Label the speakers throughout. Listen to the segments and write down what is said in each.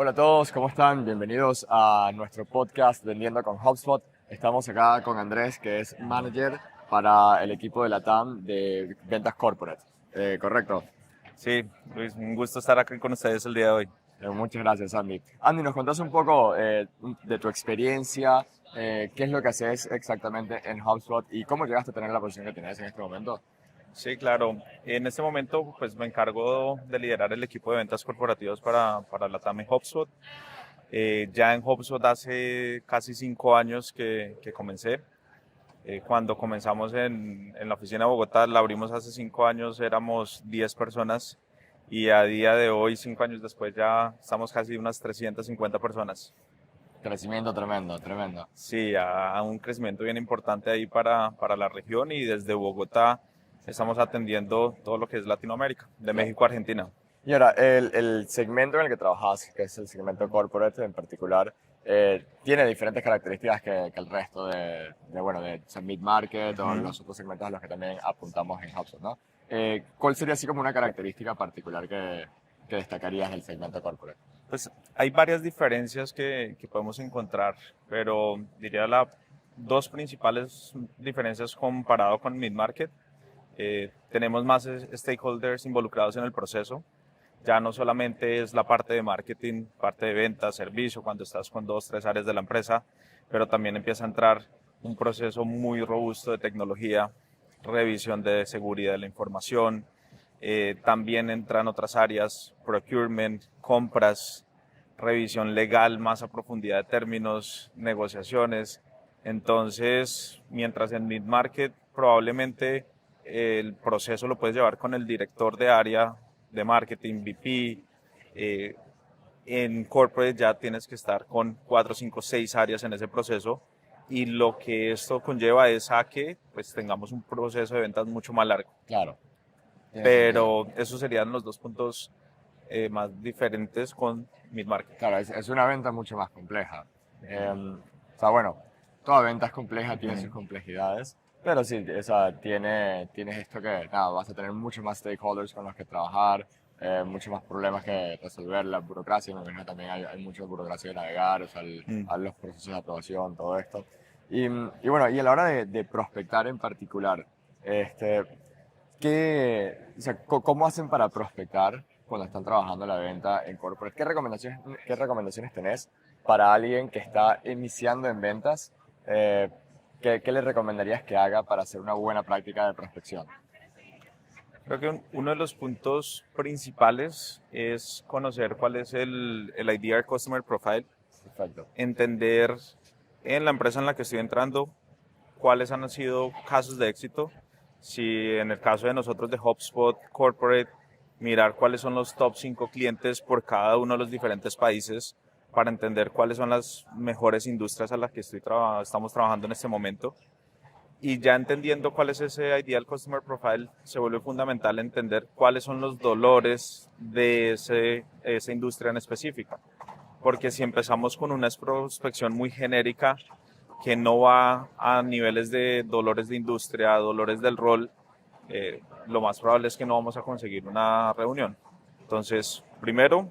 Speaker 1: Hola a todos, ¿cómo están? Bienvenidos a nuestro podcast Vendiendo con HubSpot. Estamos acá con Andrés, que es manager para el equipo de LATAM de ventas corporate. ¿Correcto?
Speaker 2: Sí, Luis, un gusto estar aquí con ustedes el día de hoy.
Speaker 1: Muchas gracias, Andy. Andy, ¿nos contás un poco de tu experiencia? ¿Qué es lo que haces exactamente en HubSpot y cómo llegaste a tener la posición que tenés en este momento?
Speaker 2: Sí, claro. En este momento, pues me encargo de liderar el equipo de ventas corporativas para LATAM en HubSpot. Ya en HubSpot hace casi 5 años que comencé. Cuando comenzamos en la oficina de Bogotá, la abrimos hace 5 años, éramos 10 personas y a día de hoy, 5 años después, ya estamos casi unas 350 personas.
Speaker 1: Crecimiento tremendo, tremendo.
Speaker 2: Sí, a un crecimiento bien importante ahí para la región y desde Bogotá estamos atendiendo todo lo que es Latinoamérica, de
Speaker 1: Claro.
Speaker 2: México a Argentina.
Speaker 1: Y ahora, el segmento en el que trabajas, que es el segmento corporate en particular, tiene diferentes características que el resto bueno, de mid-market o
Speaker 2: Ujú.
Speaker 1: los otros segmentos a los que también apuntamos en HubSpot, ¿no? ¿Cuál sería así como una característica particular que destacarías del segmento corporate?
Speaker 2: Pues hay varias diferencias que podemos encontrar, pero diría las dos principales diferencias comparado con mid-market. Tenemos más stakeholders involucrados en el proceso. Ya no solamente es la parte de marketing, parte de ventas, servicio, cuando estás con dos, tres áreas de la empresa, pero también empieza a entrar un proceso muy robusto de tecnología, revisión de seguridad de la información. También entran otras áreas, procurement, compras, revisión legal más a profundidad de términos, negociaciones. Entonces, mientras en mid-market probablemente el proceso lo puedes llevar con el director de área de marketing, VP. En corporate ya tienes que estar con 4, 5, 6 áreas en ese proceso y lo que esto conlleva es a que pues tengamos un proceso de ventas mucho más largo.
Speaker 1: Claro, tiene sentido.
Speaker 2: Pero esos serían los dos puntos más diferentes con mid-market.
Speaker 1: Claro, es una venta mucho más compleja. O sea, bueno, toda venta es compleja, tiene sus
Speaker 2: Uh-huh.
Speaker 1: complejidades, pero sí, o sea, tienes esto que, nada, vas a tener muchos más stakeholders con los que trabajar, muchos más problemas que resolver, la burocracia, me imagino también hay mucha burocracia que navegar, o sea, a los procesos de aprobación, todo esto. Y bueno, y a la hora de prospectar en particular, este, o sea, ¿cómo hacen para prospectar cuando están trabajando la venta en corporate? ¿Qué recomendaciones tenés para alguien que está iniciando en ventas? ¿Qué le recomendarías que haga para hacer una buena práctica de prospección?
Speaker 2: Creo que uno de los puntos principales es conocer cuál es el Ideal Customer Profile,
Speaker 1: Perfecto.
Speaker 2: entender en la empresa en la que estoy entrando cuáles han sido casos de éxito. Si en el caso de nosotros de HubSpot Corporate, mirar cuáles son los top 5 clientes por cada uno de los diferentes países para entender cuáles son las mejores industrias a las que estamos trabajando en este momento. Y ya entendiendo cuál es ese Ideal Customer Profile, se vuelve fundamental entender cuáles son los dolores de esa industria en específica. Porque si empezamos con una prospección muy genérica que no va a niveles de dolores de industria, dolores del rol, lo más probable es que no vamos a conseguir una reunión. Entonces, primero,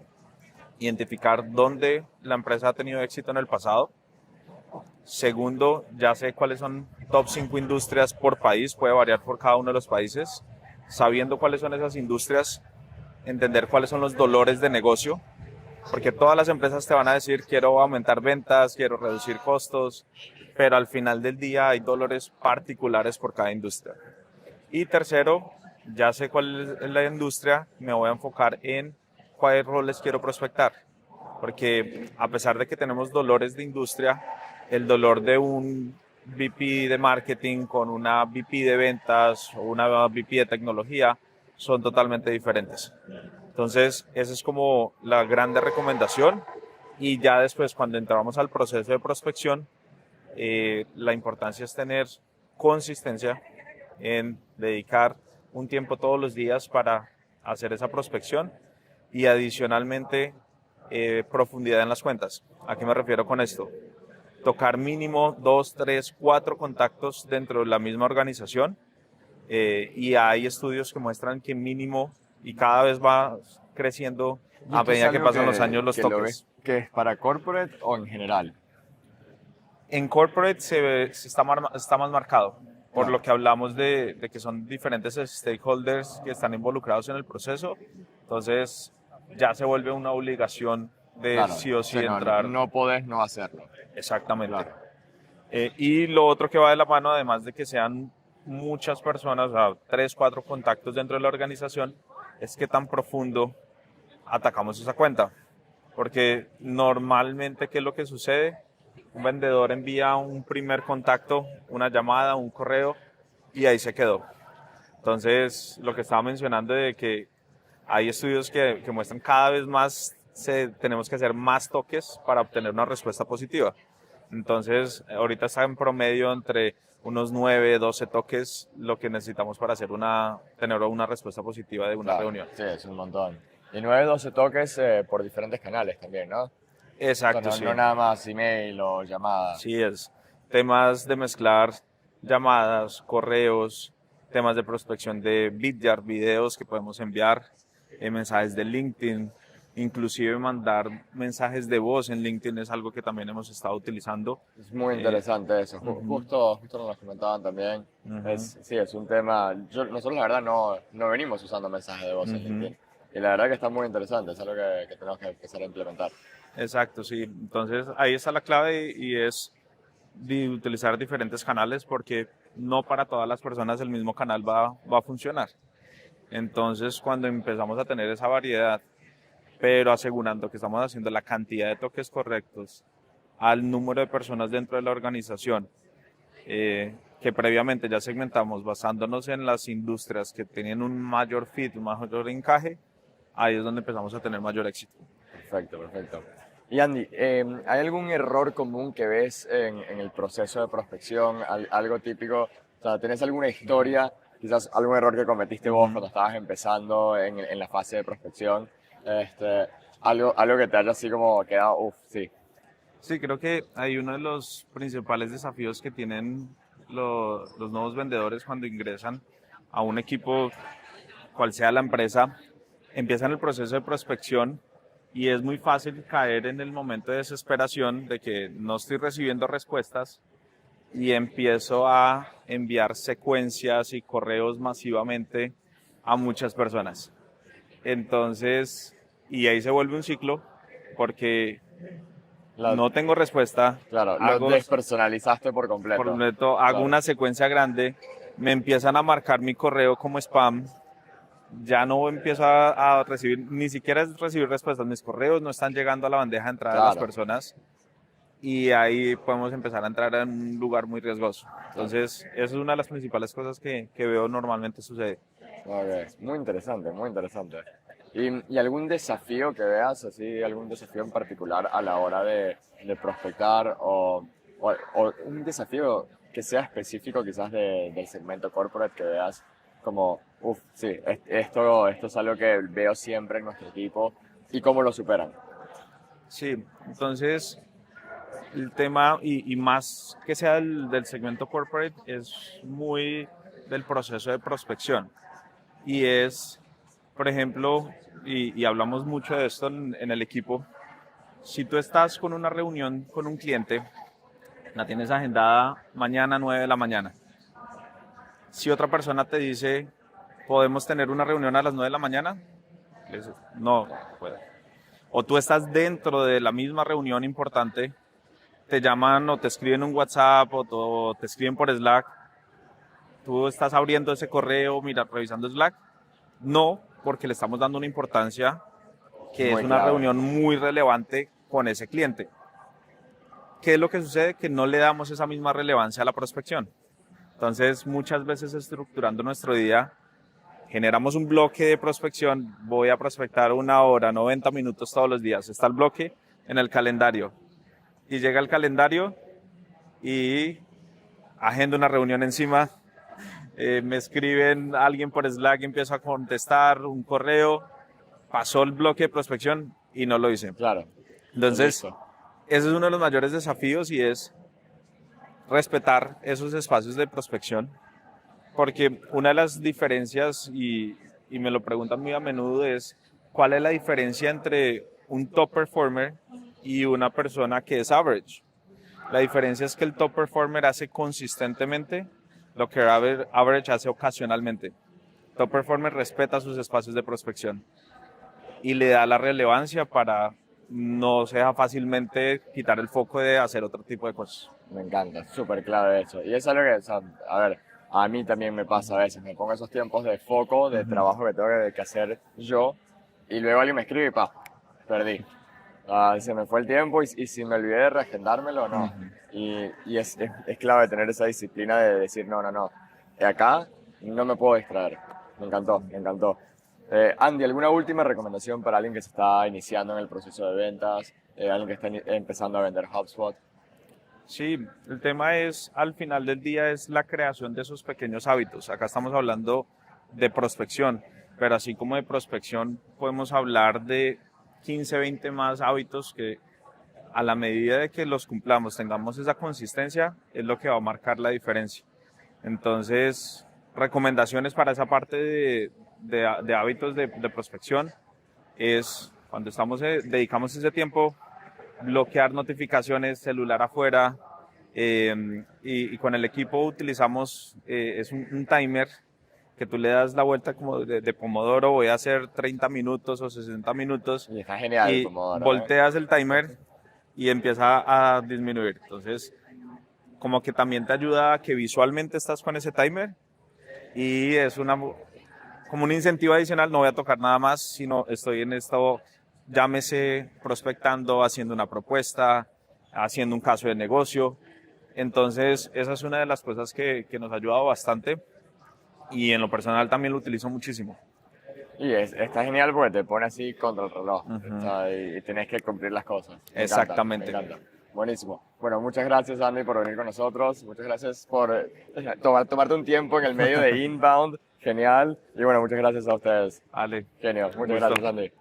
Speaker 2: identificar dónde la empresa ha tenido éxito en el pasado. Segundo, ya sé cuáles son top 5 industrias por país, puede variar por cada uno de los países. Sabiendo cuáles son esas industrias, entender cuáles son los dolores de negocio, porque todas las empresas te van a decir quiero aumentar ventas, quiero reducir costos, pero al final del día hay dolores particulares por cada industria. Y tercero, ya sé cuál es la industria, me voy a enfocar en cuáles roles quiero prospectar, porque a pesar de que tenemos dolores de industria, el dolor de un VP de marketing con una VP de ventas o una VP de tecnología son totalmente diferentes. Entonces, esa es como la grande recomendación. Y ya después, cuando entramos al proceso de prospección, la importancia es tener consistencia en dedicar un tiempo todos los días para hacer esa prospección y adicionalmente profundidad en las cuentas. ¿A qué me refiero con esto? Tocar mínimo 2, 3, 4 contactos dentro de la misma organización y hay estudios que muestran que mínimo y cada vez va creciendo
Speaker 1: ¿Y
Speaker 2: A
Speaker 1: esto es
Speaker 2: medida que
Speaker 1: algo
Speaker 2: pasan los años, los
Speaker 1: que lo ves
Speaker 2: tokens.
Speaker 1: que es para corporate o en general?
Speaker 2: En corporate está más marcado, por
Speaker 1: Claro,
Speaker 2: lo que hablamos de que son diferentes stakeholders que están involucrados en el proceso. Entonces, ya se vuelve una obligación de
Speaker 1: claro.
Speaker 2: sí o
Speaker 1: Sí,
Speaker 2: sí
Speaker 1: no,
Speaker 2: entrar.
Speaker 1: no podés no hacerlo.
Speaker 2: Exactamente.
Speaker 1: Claro.
Speaker 2: Y lo otro que va de la mano, además de que sean muchas personas, o sea, 3, 4 contactos dentro de la organización, es qué tan profundo atacamos esa cuenta. Porque normalmente, ¿qué es lo que sucede? Un vendedor envía un primer contacto, una llamada, un correo, y ahí se quedó. Entonces, lo que estaba mencionando de que hay estudios que muestran cada vez más tenemos que hacer más toques para obtener una respuesta positiva. Entonces, ahorita está en promedio entre unos 9, 12 toques lo que necesitamos para tener una respuesta positiva de una
Speaker 1: Claro,
Speaker 2: reunión.
Speaker 1: sí, es un montón. Y 9 12 toques por diferentes canales también, ¿no?
Speaker 2: Exacto,
Speaker 1: Entonces, no,
Speaker 2: sí.
Speaker 1: no nada más email o llamada.
Speaker 2: Sí es. Temas de mezclar llamadas, correos, temas de prospección de Vidyard, videos que podemos enviar, mensajes de LinkedIn, inclusive mandar mensajes de voz en LinkedIn es algo que también hemos estado utilizando.
Speaker 1: Es muy
Speaker 2: Eh,
Speaker 1: interesante eso.
Speaker 2: ujú,
Speaker 1: Justo nos comentaban también.
Speaker 2: ujú,
Speaker 1: Sí, es un tema. Nosotros, la verdad, no venimos usando mensajes de voz en
Speaker 2: ujú.
Speaker 1: LinkedIn. Y la verdad que está muy interesante. Es algo que tenemos que empezar a implementar.
Speaker 2: Exacto, sí. Entonces ahí está la clave y es de utilizar diferentes canales porque no para todas las personas el mismo canal va a funcionar. Entonces, cuando empezamos a tener esa variedad, pero asegurando que estamos haciendo la cantidad de toques correctos al número de personas dentro de la organización, que previamente ya segmentamos basándonos en las industrias que tienen un mayor fit, un mayor encaje, ahí es donde empezamos a tener mayor éxito.
Speaker 1: Perfecto, perfecto. Y Andy, ¿hay algún error común que ves en el proceso de prospección? Algo típico, o sea, ¿tenés alguna historia, quizás algún error que cometiste vos
Speaker 2: Ujú.
Speaker 1: cuando estabas empezando en la fase de prospección? Este, algo que te haya así como quedado, uff, sí,
Speaker 2: Sí, creo que hay uno de los principales desafíos que tienen los nuevos vendedores cuando ingresan a un equipo, cual sea la empresa, empiezan el proceso de prospección y es muy fácil caer en el momento de desesperación de que no estoy recibiendo respuestas y empiezo a enviar secuencias y correos masivamente a muchas personas. Entonces, y ahí se vuelve un ciclo porque
Speaker 1: la-
Speaker 2: no tengo respuesta,
Speaker 1: claro, lo
Speaker 2: hago
Speaker 1: despersonalizaste por
Speaker 2: por
Speaker 1: completo.
Speaker 2: completo, hago
Speaker 1: Claro,
Speaker 2: una secuencia grande, me empiezan a marcar mi correo como spam, ya no empiezo a recibir, ni siquiera es recibir respuestas, mis correos no están llegando a la bandeja de entrada de las
Speaker 1: claro,
Speaker 2: personas y ahí podemos empezar a entrar en un lugar muy riesgoso.
Speaker 1: claro.
Speaker 2: Entonces, esa es una de las principales cosas que veo normalmente suceder.
Speaker 1: Ok, muy interesante, muy interesante. Y algún desafío que veas, así, algún desafío en particular a la hora de prospectar o un desafío que sea específico quizás del segmento corporate que veas como, uff, sí, esto es algo que veo siempre en nuestro equipo y cómo lo superan.
Speaker 2: Sí, entonces el tema, y más que sea del segmento corporate, es muy del proceso de prospección. Y es, por ejemplo, y hablamos mucho de esto en el equipo, si tú estás con una reunión con un cliente, la tienes agendada mañana 9 de la mañana. Si otra persona te dice, ¿podemos tener una reunión a las 9 de la mañana? Le dices, no, no puedo. O tú estás dentro de la misma reunión importante, te llaman o te escriben un WhatsApp o te escriben por Slack, tú estás abriendo ese correo, mira, revisando Slack. No, porque le estamos dando una importancia que es
Speaker 1: Muy
Speaker 2: una
Speaker 1: clave.
Speaker 2: reunión muy relevante con ese cliente. ¿Qué es lo que sucede? Que no le damos esa misma relevancia a la prospección. Entonces, muchas veces estructurando nuestro día, generamos un bloque de prospección, voy a prospectar 1 hora, 90 minutos todos los días. Está el bloque en el calendario. Y llega el calendario y agendo una reunión encima, me escriben alguien por Slack y empiezo a contestar un correo, pasó el bloque de prospección y no lo hice.
Speaker 1: Claro, y
Speaker 2: Entonces,
Speaker 1: listo.
Speaker 2: ese es uno de los mayores desafíos y es respetar esos espacios de prospección, porque una de las diferencias, y me lo preguntan muy a menudo, es ¿cuál es la diferencia entre un top performer y una persona que es average? La diferencia es que el top performer hace consistentemente lo que el average hace ocasionalmente. Top performer respeta sus espacios de prospección y le da la relevancia para no se deja fácilmente quitar el foco de hacer otro tipo de cosas.
Speaker 1: Me encanta, súper clave eso. Y eso es lo que, o sea, a ver, a mí también me pasa a veces, me pongo esos tiempos de foco, de trabajo que tengo que hacer yo, y luego alguien me escribe y pa, perdí. Se me fue el tiempo y si me olvidé de reagendármelo, no. Y es clave tener esa disciplina de decir, no, no, no, de acá no me puedo distraer. Me encantó, me encantó. Andy, ¿alguna última recomendación para alguien que se está iniciando en el proceso de ventas, alguien que está empezando a vender HubSpot?
Speaker 2: Sí, el tema es, al final del día, es la creación de esos pequeños hábitos. Acá estamos hablando de prospección, pero así como de prospección podemos hablar de 15, 20 más hábitos que a la medida de que los cumplamos, tengamos esa consistencia, es lo que va a marcar la diferencia. Entonces, recomendaciones para esa parte de hábitos de prospección es cuando dedicamos ese tiempo, bloquear notificaciones, celular afuera, y con el equipo utilizamos es un timer que tú le das la vuelta como de Pomodoro, voy a hacer 30 minutos o 60 minutos
Speaker 1: Y está genial el
Speaker 2: y
Speaker 1: Pomodoro,
Speaker 2: volteas el timer y empieza a disminuir. Entonces, como que también te ayuda a que visualmente estás con ese timer y es como un incentivo adicional, no voy a tocar nada más, sino estoy en esto, llámese prospectando, haciendo una propuesta, haciendo un caso de negocio. Entonces, esa es una de las cosas que nos ha ayudado bastante y en lo personal también lo utilizo muchísimo.
Speaker 1: Y está genial porque te pone así contra el reloj, o sea, y tienes que cumplir las cosas. Me
Speaker 2: Exactamente.
Speaker 1: encanta, me encanta. Buenísimo. Bueno, muchas gracias, Andy, por venir con nosotros. Muchas gracias por tomarte un tiempo en el medio de Inbound. Genial. Y bueno, muchas gracias a ustedes.
Speaker 2: Vale.
Speaker 1: Genial. Muchas
Speaker 2: Gusto.
Speaker 1: gracias, Andy.